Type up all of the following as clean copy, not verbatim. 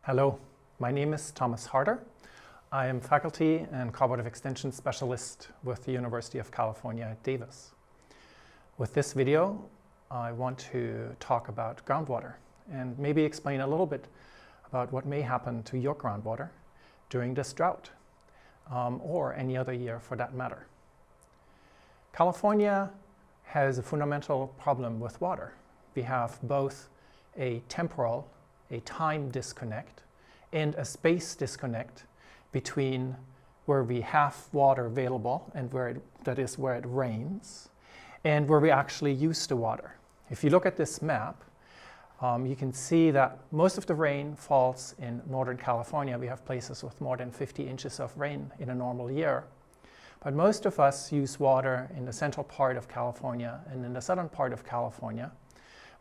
Hello, my name is Thomas Harter. I am faculty and cooperative extension specialist with the University of California at Davis. With this video, I want to talk about groundwater and maybe explain a little bit about what may happen to your groundwater during this drought, or any other year for that matter. California has a fundamental problem with water. We have both a temporal, a time disconnect, and a space disconnect between where we have water available and that is where it rains, and where we actually use the water. If you look at this map, you can see that most of the rain falls in Northern California. We have places with more than 50 inches of rain in a normal year. But most of us use water in the central part of California and in the southern part of California,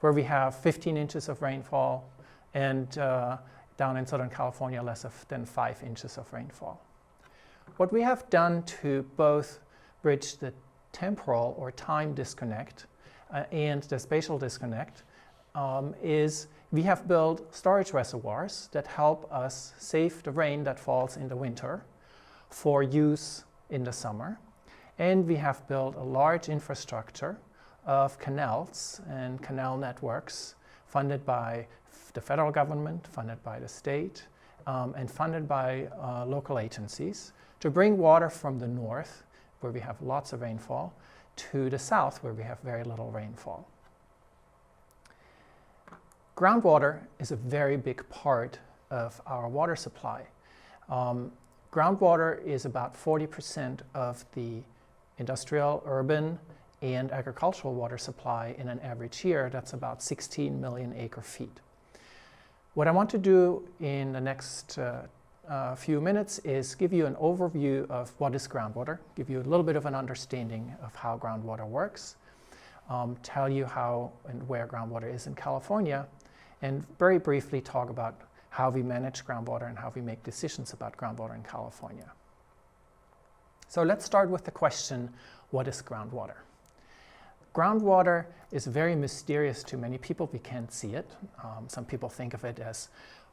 where we have 15 inches of rainfall, and down in Southern California, less than 5 inches of rainfall. What we have done to both bridge the temporal or time disconnect and the spatial disconnect is we have built storage reservoirs that help us save the rain that falls in the winter for use in the summer. And we have built a large infrastructure of canals and canal networks funded by the federal government, funded by the state, and funded by local agencies to bring water from the north, where we have lots of rainfall, to the south, where we have very little rainfall. Groundwater is a very big part of our water supply. Groundwater is about 40% of the industrial, urban, and agricultural water supply in an average year. That's about 16 million acre feet. What I want to do in the next few minutes is give you an overview of what is groundwater, give you a little bit of an understanding of how groundwater works, tell you how and where groundwater is in California, and very briefly talk about how we manage groundwater and how we make decisions about groundwater in California. So let's start with the question, what is groundwater? Groundwater is very mysterious to many people. We can't see it. Some people think of it as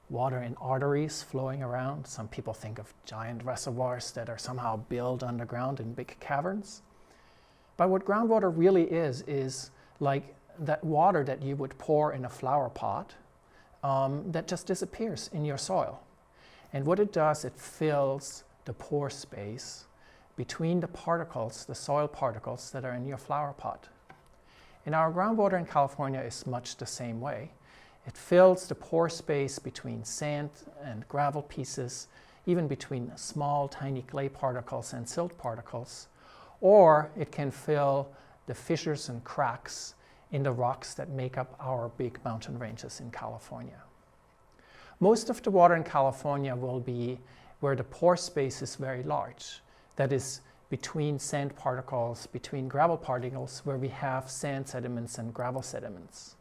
water in arteries flowing around. Some people think of giant reservoirs that are somehow built underground in big caverns. But what groundwater really is like that water that you would pour in a flower pot that just disappears in your soil. And what it does, it fills the pore space between the particles, the soil particles that are in your flower pot. And our groundwater in California is much the same way. It fills the pore space between sand and gravel pieces, even between small, tiny clay particles and silt particles, or it can fill the fissures and cracks in the rocks that make up our big mountain ranges in California. Most of the water in California will be where the pore space is very large. That is between sand particles, between gravel particles, where we have sand sediments and gravel sediments.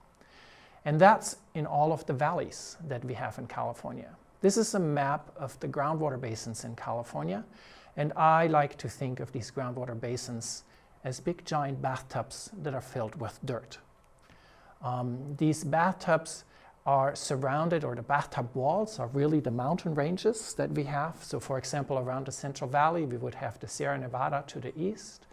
And that's in all of the valleys that we have in California. This is a map of the groundwater basins in California, and I like to think of these groundwater basins as big giant bathtubs that are filled with dirt. These bathtubs are surrounded, or the bathtub walls are really the mountain ranges that we have. So for example, around the Central Valley, we would have the Sierra Nevada to the east,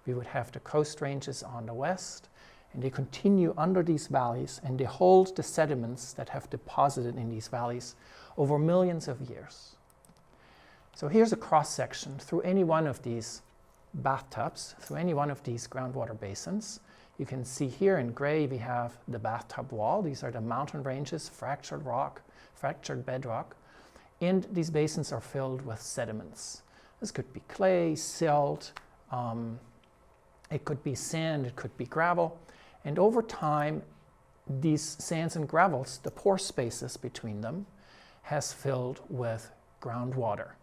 we would have the Coast Ranges on the west, and they continue under these valleys, and they hold the sediments that have deposited in these valleys over millions of years. So here's a cross-section through any one of these bathtubs, through any one of these groundwater basins. You can see here in gray we have the bathtub wall. These are the mountain ranges, fractured rock, fractured bedrock, and these basins are filled with sediments. This could be clay, silt, it could be sand, it could be gravel, and over time these sands and gravels, the pore spaces between them, has filled with groundwater.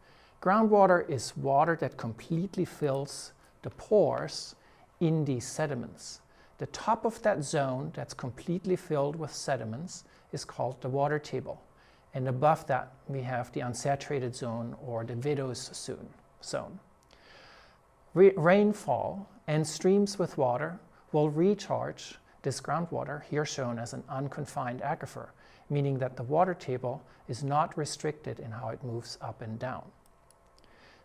Groundwater is water that completely fills the pores in these sediments. The top of that zone that's completely filled with sediments is called the water table. And above that, we have the unsaturated zone, or the Vidau's zone. Rainfall and streams with water will recharge this groundwater, here shown as an unconfined aquifer, meaning that the water table is not restricted in how it moves up and down.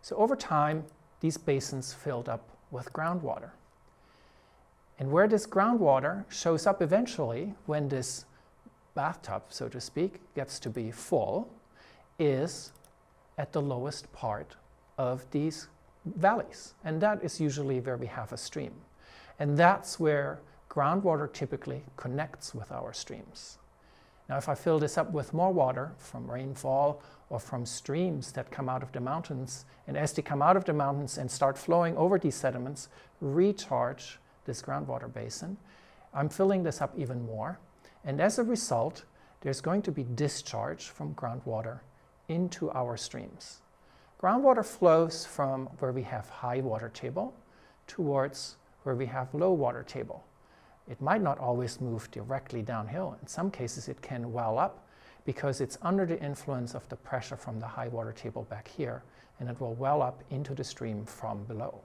So over time, these basins filled up with groundwater. And where this groundwater shows up eventually, when this bathtub, so to speak, gets to be full, is at the lowest part of these valleys. And that is usually where we have a stream. And that's where groundwater typically connects with our streams. Now, if I fill this up with more water from rainfall or from streams that come out of the mountains, and as they come out of the mountains and start flowing over these sediments, recharge this groundwater basin, I'm filling this up even more. And as a result, there's going to be discharge from groundwater into our streams. Groundwater flows from where we have high water table towards where we have low water table. It might not always move directly downhill. In some cases, it can well up because it's under the influence of the pressure from the high water table back here, and it will well up into the stream from below.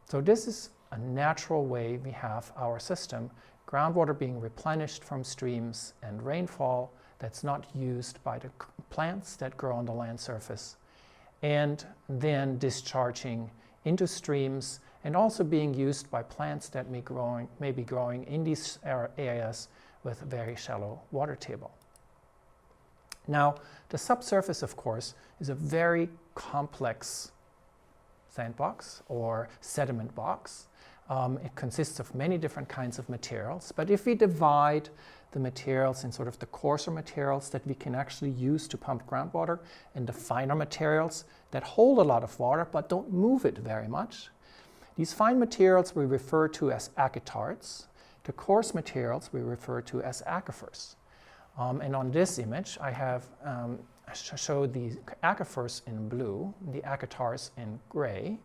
So this is a natural way we have our system, groundwater being replenished from streams and rainfall that's not used by the plants that grow on the land surface, and then discharging into streams and also being used by plants that may be growing in these areas with very shallow water table. Now, the subsurface, of course, is a very complex sandbox or sediment box. It consists of many different kinds of materials, but if we divide the materials in sort of the coarser materials that we can actually use to pump groundwater and the finer materials that hold a lot of water but don't move it very much, these fine materials we refer to as aquithards. The coarse materials we refer to as aquifers. And on this image, I have showed the aquifers in blue, the aquithards in gray.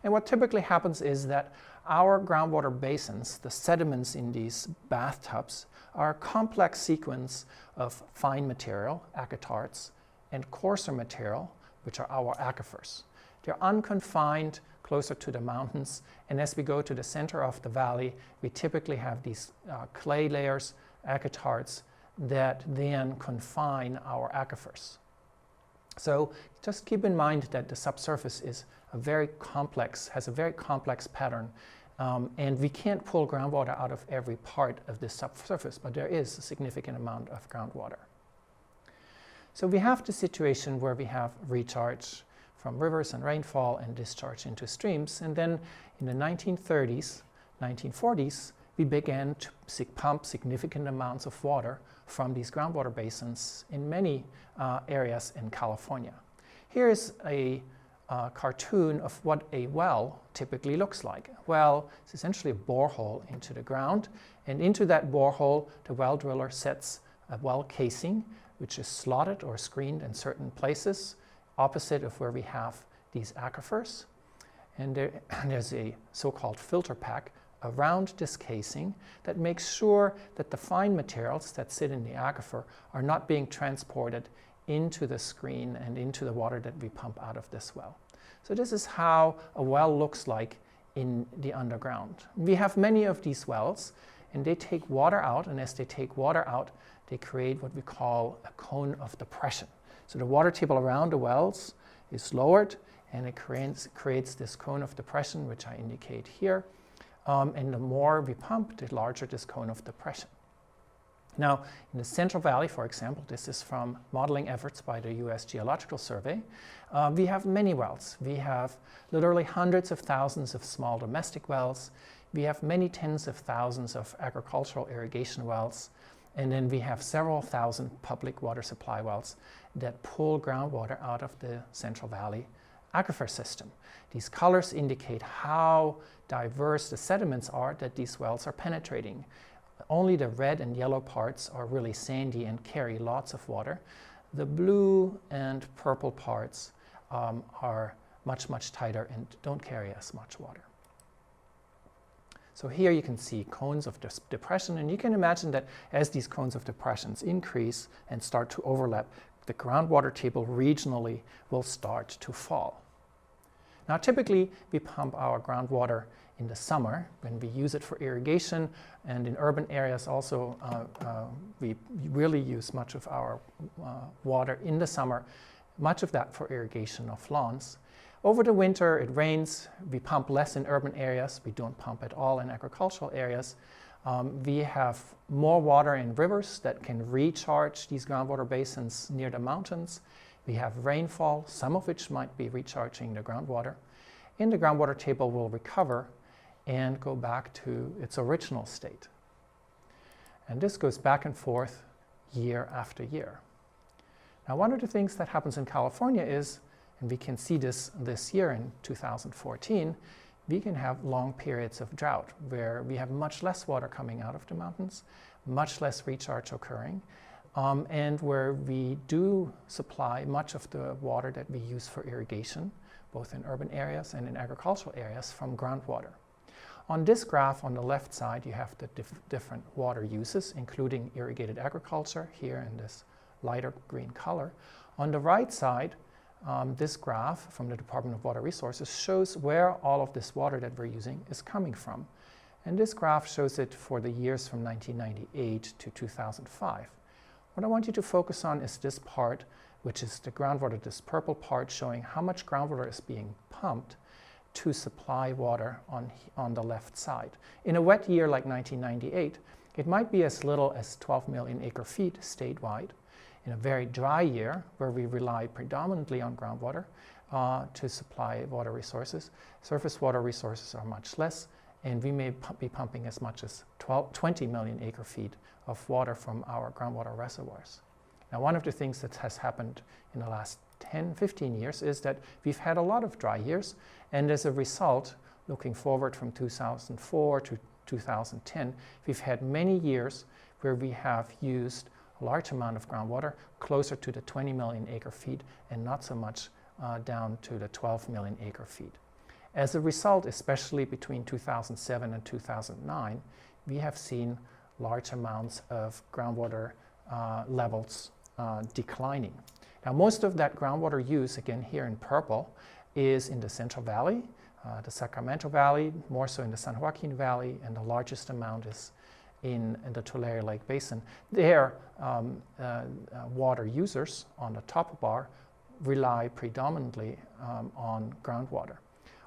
And what typically happens is that our groundwater basins, the sediments in these bathtubs, are a complex sequence of fine material, aquithards, and coarser material, which are our aquifers. They're unconfined, closer to the mountains, and as we go to the center of the valley, we typically have these clay layers, aquithards, that then confine our aquifers. So just keep in mind that the subsurface is has a very complex pattern, and we can't pull groundwater out of every part of the subsurface, but there is a significant amount of groundwater. So we have the situation where we have recharge from rivers and rainfall and discharge into streams, and then in the 1930s, 1940s, we began to pump significant amounts of water from these groundwater basins in many areas in California. Here is a cartoon of what a well typically looks like. A well is essentially a borehole into the ground, and into that borehole, the well driller sets a well casing, which is slotted or screened in certain places, opposite of where we have these aquifers. And there's a so-called filter pack around this casing that makes sure that the fine materials that sit in the aquifer are not being transported into the screen and into the water that we pump out of this well. So this is how a well looks like in the underground. We have many of these wells, and they take water out, and as they take water out, they create what we call a cone of depression. So the water table around the wells is lowered, and it creates this cone of depression, which I indicate here. And the more we pump, the larger this cone of depression. Now, in the Central Valley, for example, this is from modeling efforts by the U.S. Geological Survey, we have many wells. We have literally hundreds of thousands of small domestic wells. We have many tens of thousands of agricultural irrigation wells. And then we have several thousand public water supply wells that pull groundwater out of the Central Valley aquifer system. These colors indicate how diverse the sediments are that these wells are penetrating. Only the red and yellow parts are really sandy and carry lots of water. The blue and purple parts are much, much tighter and don't carry as much water. So here you can see cones of depression, and you can imagine that as these cones of depressions increase and start to overlap, the groundwater table regionally will start to fall. Now typically we pump our groundwater in the summer when we use it for irrigation, and in urban areas also we really use much of our water in the summer, much of that for irrigation of lawns. Over the winter it rains, we pump less in urban areas, we don't pump at all in agricultural areas. We have more water in rivers that can recharge these groundwater basins near the mountains. We have rainfall, some of which might be recharging the groundwater. And the groundwater table will recover and go back to its original state. And this goes back and forth year after year. Now, one of the things that happens in California is, and we can see this year in 2014, we can have long periods of drought where we have much less water coming out of the mountains, much less recharge occurring, and where we do supply much of the water that we use for irrigation, both in urban areas and in agricultural areas, from groundwater. On this graph on the left side, you have the different water uses, including irrigated agriculture, here in this lighter green color. On the right side, this graph from the Department of Water Resources shows where all of this water that we're using is coming from. And this graph shows it for the years from 1998 to 2005. What I want you to focus on is this part, which is the groundwater, this purple part showing how much groundwater is being pumped to supply water on the left side. In a wet year like 1998, it might be as little as 12 million acre feet statewide. In a very dry year, where we rely predominantly on groundwater to supply water resources, surface water resources are much less, and we may be pumping as much as 20 million acre feet of water from our groundwater reservoirs. Now, one of the things that has happened in the last 10, 15 years is that we've had a lot of dry years, and as a result, looking forward from 2004 to 2010, we've had many years where we have used a large amount of groundwater, closer to the 20 million acre feet and not so much down to the 12 million acre feet. As a result, especially between 2007 and 2009, we have seen large amounts of groundwater levels declining. Now, most of that groundwater use, again here in purple, is in the Central Valley, the Sacramento Valley, more so in the San Joaquin Valley, and the largest amount is in the Tulare Lake Basin. There, water users on the top bar rely predominantly on groundwater.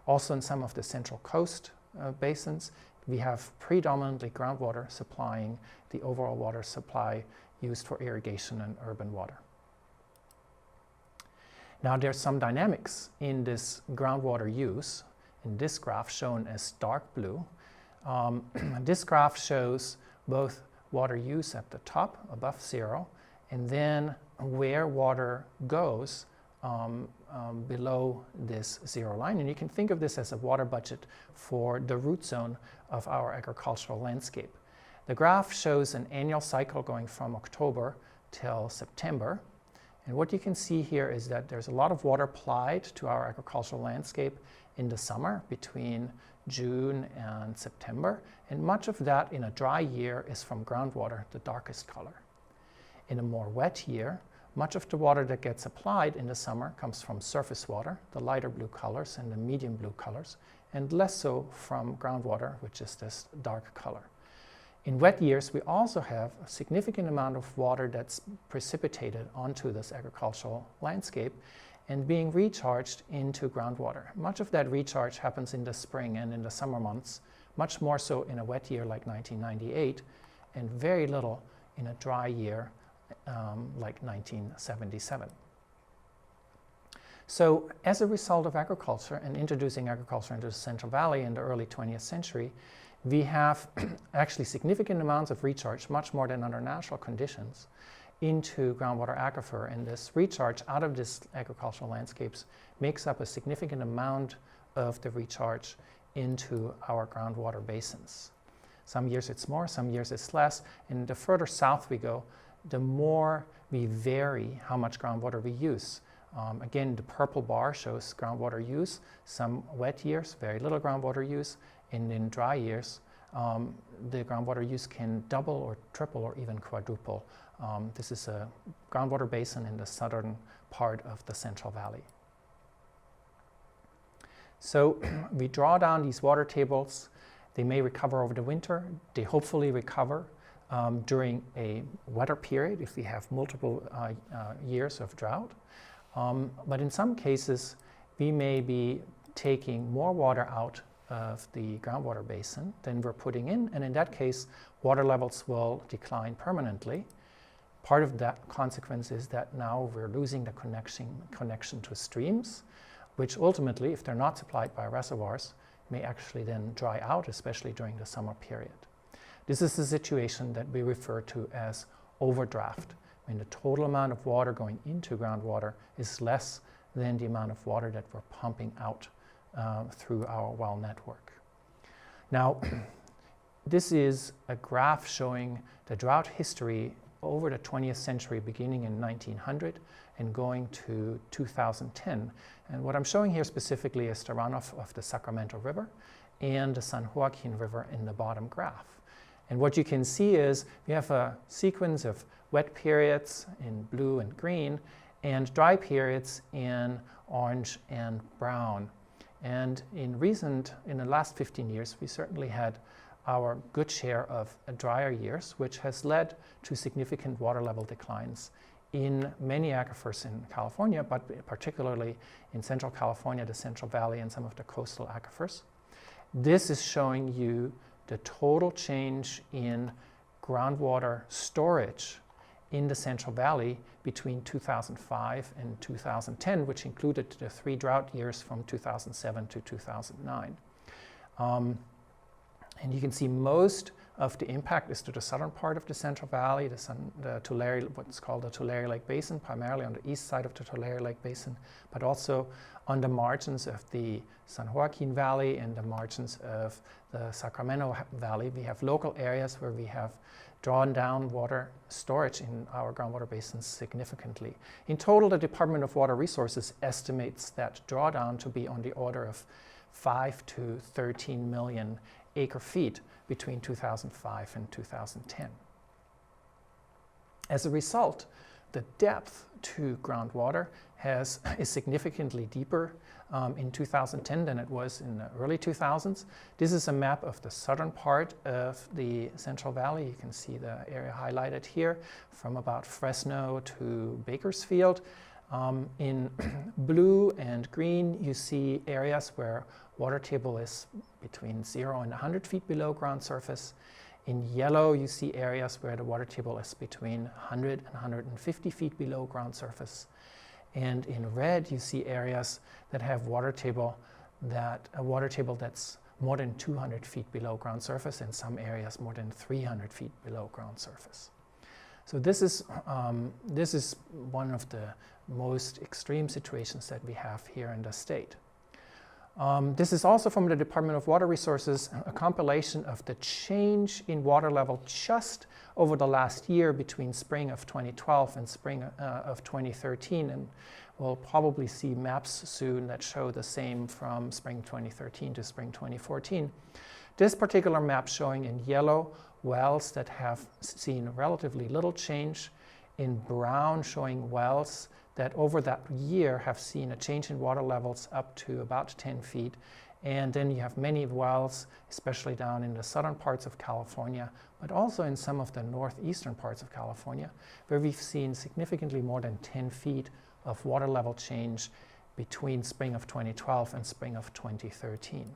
Also in some of the Central Coast basins, we have predominantly groundwater supplying the overall water supply used for irrigation and urban water. Now, there's some dynamics in this groundwater use, in this graph shown as dark blue. This graph shows both water use at the top, above zero, and then where water goes below this zero line. And you can think of this as a water budget for the root zone of our agricultural landscape. The graph shows an annual cycle going from October till September. And what you can see here is that there's a lot of water applied to our agricultural landscape in the summer between June and September, and much of that in a dry year is from groundwater, the darkest color. In a more wet year, much of the water that gets applied in the summer comes from surface water, the lighter blue colors and the medium blue colors, and less so from groundwater, which is this dark color. In wet years, we also have a significant amount of water that's precipitated onto this agricultural landscape and being recharged into groundwater. Much of that recharge happens in the spring and in the summer months, much more so in a wet year like 1998, and very little in a dry year like 1977. So as a result of agriculture and introducing agriculture into the Central Valley in the early 20th century, we have actually significant amounts of recharge, much more than under natural conditions, into groundwater aquifer. And this recharge out of these agricultural landscapes makes up a significant amount of the recharge into our groundwater basins. Some years it's more, some years it's less. And the further south we go, the more we vary how much groundwater we use. Again, the purple bar shows groundwater use. Some wet years, very little groundwater use. And in dry years, the groundwater use can double or triple or even quadruple. This is a groundwater basin in the southern part of the Central Valley. So we draw down these water tables. They may recover over the winter. They hopefully recover during a wetter period if we have multiple years of drought. But in some cases, we may be taking more water out of the groundwater basin than we're putting in, and in that case, water levels will decline permanently. Part of that consequence is that now we're losing the connection to streams, which ultimately, if they're not supplied by reservoirs, may actually then dry out, especially during the summer period. This is the situation that we refer to as overdraft. I mean, the total amount of water going into groundwater is less than the amount of water that we're pumping out through our well network. Now, this is a graph showing the drought history over the 20th century, beginning in 1900 and going to 2010. And what I'm showing here specifically is the runoff of the Sacramento River and the San Joaquin River in the bottom graph. And what you can see is we have a sequence of wet periods in blue and green and dry periods in orange and brown. And in the last 15 years, we certainly had our good share of drier years, which has led to significant water level declines in many aquifers in California, but particularly in Central California, the Central Valley, and some of the coastal aquifers. This is showing you the total change in groundwater storage in the Central Valley between 2005 and 2010, which included the 3 drought years from 2007 to 2009. And you can see most of the impact is to the southern part of the Central Valley, the Tulare, what's called the Tulare Lake Basin, primarily on the east side of the Tulare Lake Basin, but also on the margins of the San Joaquin Valley and the margins of the Sacramento Valley. We have local areas where we have drawn down water storage in our groundwater basins significantly. In total, the Department of Water Resources estimates that drawdown to be on the order of 5 to 13 million acre feet between 2005 and 2010. As a result, the depth to groundwater is significantly deeper in 2010 than it was in the early 2000s. This is a map of the southern part of the Central Valley. You can see the area highlighted here from about Fresno to Bakersfield. In blue and green, you see areas where water table is between 0 and 100 feet below ground surface. In yellow, you see areas where the water table is between 100 and 150 feet below ground surface. And in red, you see areas that have a water table that's more than 200 feet below ground surface, and some areas more than 300 feet below ground surface. So this is one of the most extreme situations that we have here in the state. This is also from the Department of Water Resources, a compilation of the change in water level just over the last year between spring of 2012 and spring of 2013. And we'll probably see maps soon that show the same from spring 2013 to spring 2014. This particular map showing in yellow wells that have seen relatively little change, in brown showing wells that over that year have seen a change in water levels up to about 10 feet. And then you have many wells, especially down in the southern parts of California, but also in some of the northeastern parts of California, where we've seen significantly more than 10 feet of water level change between spring of 2012 and spring of 2013.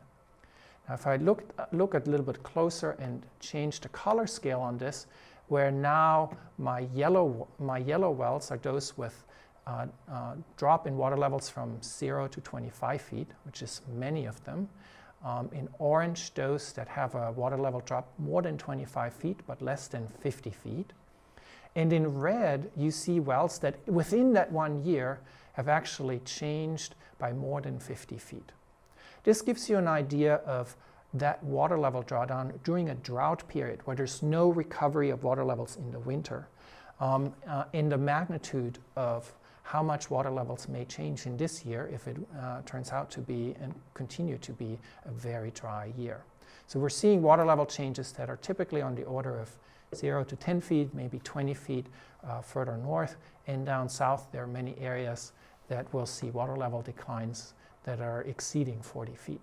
Now, if I look a little bit closer and change the color scale on this, where now my yellow wells are those with drop in water levels from 0 to 25 feet, which is many of them. In orange, those that have a water level drop more than 25 feet, but less than 50 feet. And in red, you see wells that within that 1 year have actually changed by more than 50 feet. This gives you an idea of that water level drawdown during a drought period where there's no recovery of water levels in the winter, in the magnitude of how much water levels may change in this year if it turns out to be and continue to be a very dry year. So we're seeing water level changes that are typically on the order of 0 to 10 feet, maybe 20 feet further north, and down south there are many areas that will see water level declines that are exceeding 40 feet.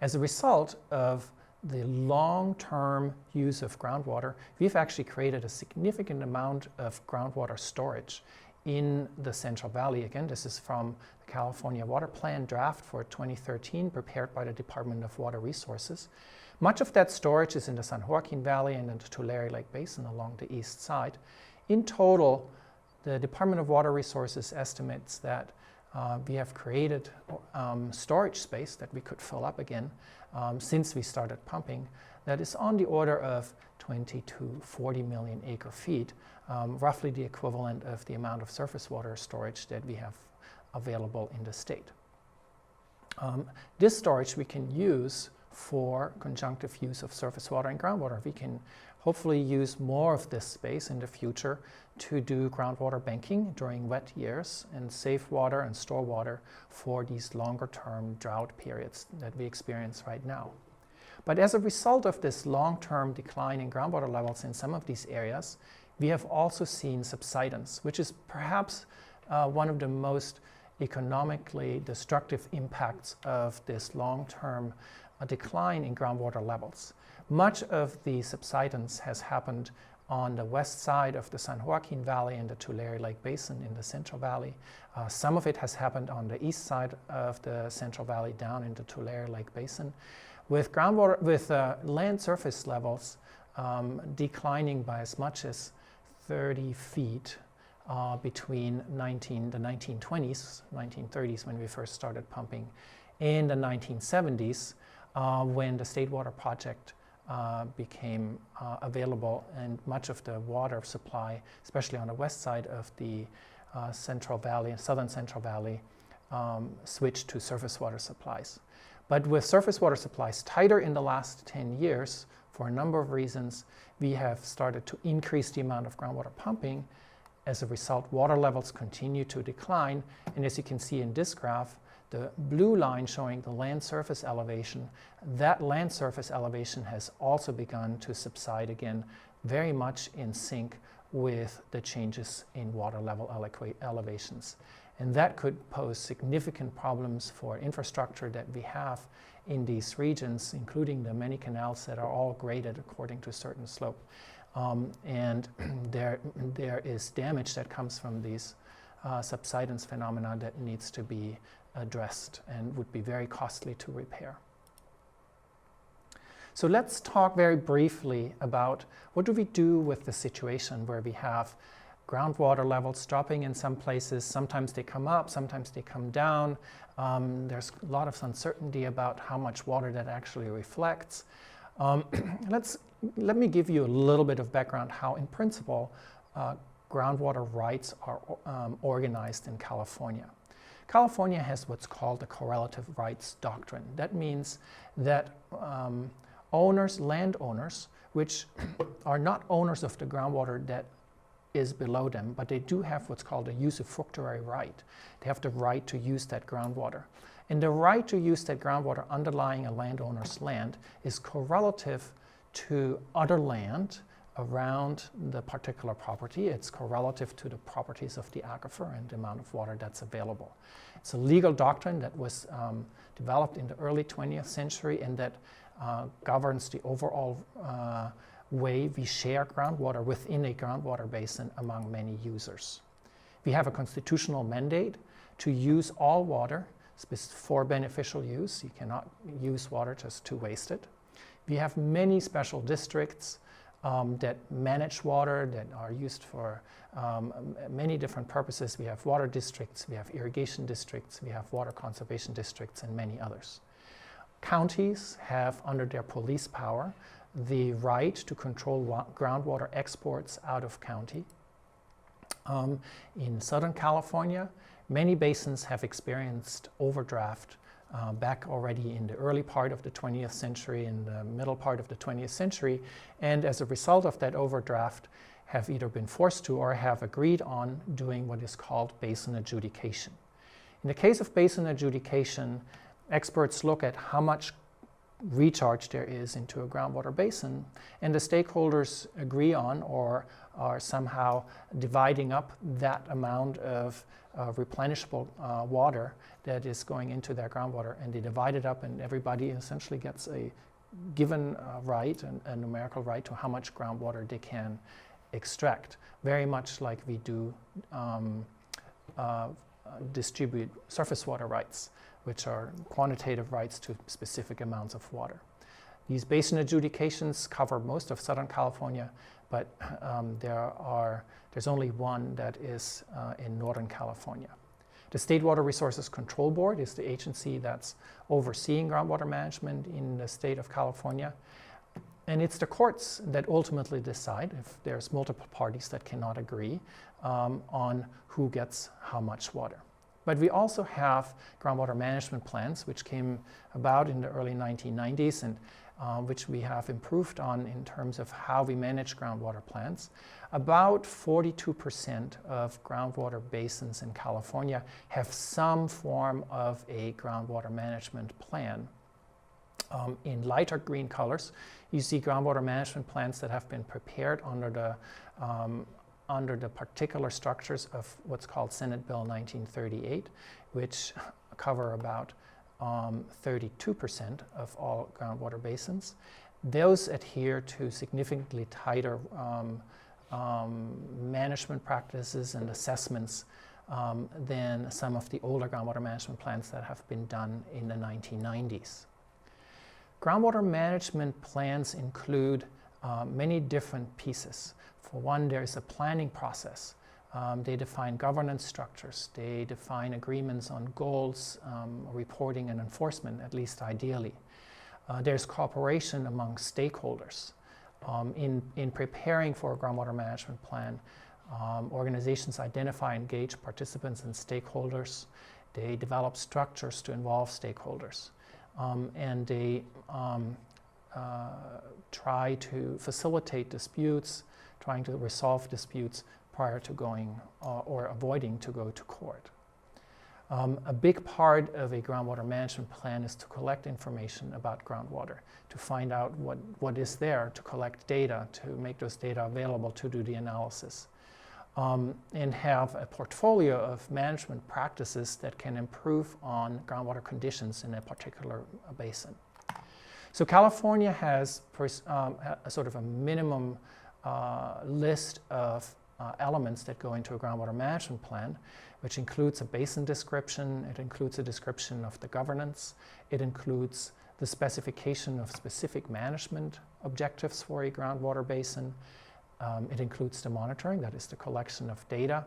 As a result of the long-term use of groundwater, we've actually created a significant amount of groundwater storage in the Central Valley. Again, this is from the California Water Plan draft for 2013, prepared by the Department of Water Resources. Much of that storage is in the San Joaquin Valley and in the Tulare Lake Basin along the east side. In total, the Department of Water Resources estimates that we have created storage space that we could fill up again since we started pumping that is on the order of 20 to 40 million acre feet, roughly the equivalent of the amount of surface water storage that we have available in the state. This storage we can use for conjunctive use of surface water and groundwater. We can hopefully use more of this space in the future to do groundwater banking during wet years and save water and store water for these longer term drought periods that we experience right now. But as a result of this long-term decline in groundwater levels in some of these areas, we have also seen subsidence, which is perhaps one of the most economically destructive impacts of this long-term decline in groundwater levels. Much of the subsidence has happened on the west side of the San Joaquin Valley and the Tulare Lake Basin in the Central Valley. Some of it has happened on the east side of the Central Valley down in the Tulare Lake Basin, with land surface levels declining by as much as 30 feet between the 1920s, 1930s when we first started pumping, and the 1970s when the State Water Project became available, and much of the water supply, especially on the west side of the Central Valley, southern Central Valley, switched to surface water supplies. But with surface water supplies tighter in the last 10 years, for a number of reasons, we have started to increase the amount of groundwater pumping. As a result, water levels continue to decline, and as you can see in this graph, the blue line showing the land surface elevation, that land surface elevation has also begun to subside again, very much in sync with the changes in water level elevations. And that could pose significant problems for infrastructure that we have in these regions, including the many canals that are all graded according to a certain slope. And there is damage that comes from these subsidence phenomena that needs to be addressed and would be very costly to repair. So let's talk very briefly about what do we do with the situation where we have groundwater levels dropping in some places. Sometimes they come up, sometimes they come down. There's a lot of uncertainty about how much water that actually reflects. Let me give you a little bit of background how, in principle, groundwater rights are organized in California. California has what's called the correlative rights doctrine. That means that landowners, which are not owners of the groundwater that is below them, but they do have what's called a usufructuary right. They have the right to use that groundwater. And the right to use that groundwater underlying a landowner's land is correlative to other land around the particular property. It's correlative to the properties of the aquifer and the amount of water that's available. It's a legal doctrine that was developed in the early 20th century and that governs the overall way we share groundwater within a groundwater basin among many users. We have a constitutional mandate to use all water for beneficial use. You cannot use water just to waste it. We have many special districts that manage water, that are used for many different purposes. We have water districts, we have irrigation districts, we have water conservation districts, and many others. Counties have, under their police power, the right to control groundwater exports out of county. In Southern California, many basins have experienced overdraft back already in the early part of the 20th century, in the middle part of the 20th century, and as a result of that overdraft have either been forced to or have agreed on doing what is called basin adjudication. In the case of basin adjudication, experts look at how much recharge there is into a groundwater basin, and the stakeholders agree on or are somehow dividing up that amount of replenishable water that is going into their groundwater, and they divide it up, and everybody essentially gets a given right, a numerical right to how much groundwater they can extract, very much like we do distribute surface water rights, which are quantitative rights to specific amounts of water. These basin adjudications cover most of Southern California, but there's only one that is in Northern California. The State Water Resources Control Board is the agency that's overseeing groundwater management in the state of California. And it's the courts that ultimately decide, if there's multiple parties that cannot agree, on who gets how much water. But we also have groundwater management plans, which came about in the early 1990s and which we have improved on in terms of how we manage groundwater plants. About 42% of groundwater basins in California have some form of a groundwater management plan. In lighter green colors, you see groundwater management plans that have been prepared under the particular structures of what's called Senate Bill 1938, which cover about 32% of all groundwater basins. Those adhere to significantly tighter management practices and assessments than some of the older groundwater management plans that have been done in the 1990s. Groundwater management plans include many different pieces. For one, there is a planning process. They define governance structures. They define agreements on goals, reporting, and enforcement, at least ideally. There's cooperation among stakeholders. In preparing for a groundwater management plan, organizations identify and engage participants and stakeholders. They develop structures to involve stakeholders. And they try to facilitate disputes, trying to resolve disputes prior to going or avoiding to go to court. A big part of a groundwater management plan is to collect information about groundwater, to find out what is there, to collect data, to make those data available to do the analysis, and have a portfolio of management practices that can improve on groundwater conditions in a particular basin. So California has a sort of a minimum list of elements that go into a groundwater management plan, which includes a basin description, it includes a description of the governance, it includes the specification of specific management objectives for a groundwater basin, it includes the monitoring, that is the collection of data,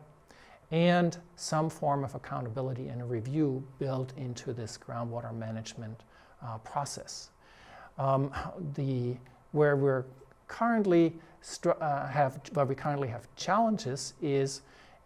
and some form of accountability and review built into this groundwater management process. Where we currently have challenges is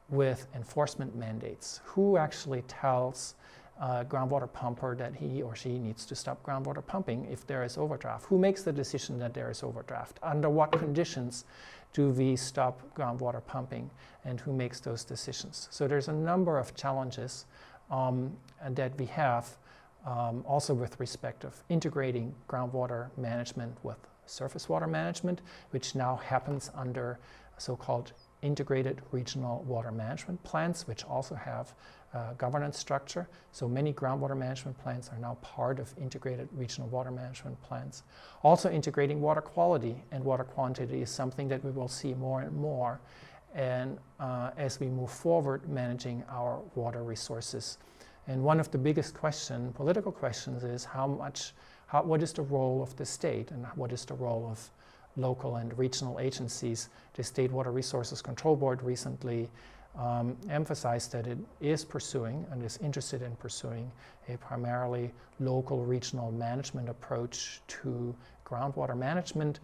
with enforcement mandates. Who actually tells a groundwater pumper that he or she needs to stop groundwater pumping if there is overdraft? Who makes the decision that there is overdraft? Under what conditions do we stop groundwater pumping, and who makes those decisions? So there's a number of challenges that we have also with respect of integrating groundwater management with surface water management, which now happens under so-called integrated regional water management plans, which also have governance structure. So many groundwater management plans are now part of integrated regional water management plans. Also integrating water quality and water quantity is something that we will see more and more and as we move forward managing our water resources. And one of the biggest political questions is what is the role of the state and what is the role of local and regional agencies? The State Water Resources Control Board recently emphasized that it is pursuing and is interested in pursuing a primarily local regional management approach to groundwater management,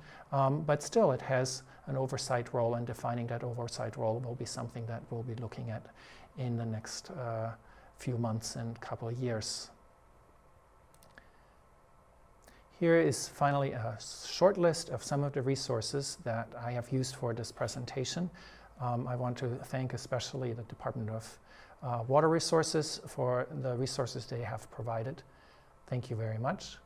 but still it has an oversight role, and defining that oversight role will be something that we'll be looking at in the next few months and couple of years. Here is finally a short list of some of the resources that I have used for this presentation. I want to thank especially the Department of Water Resources for the resources they have provided. Thank you very much.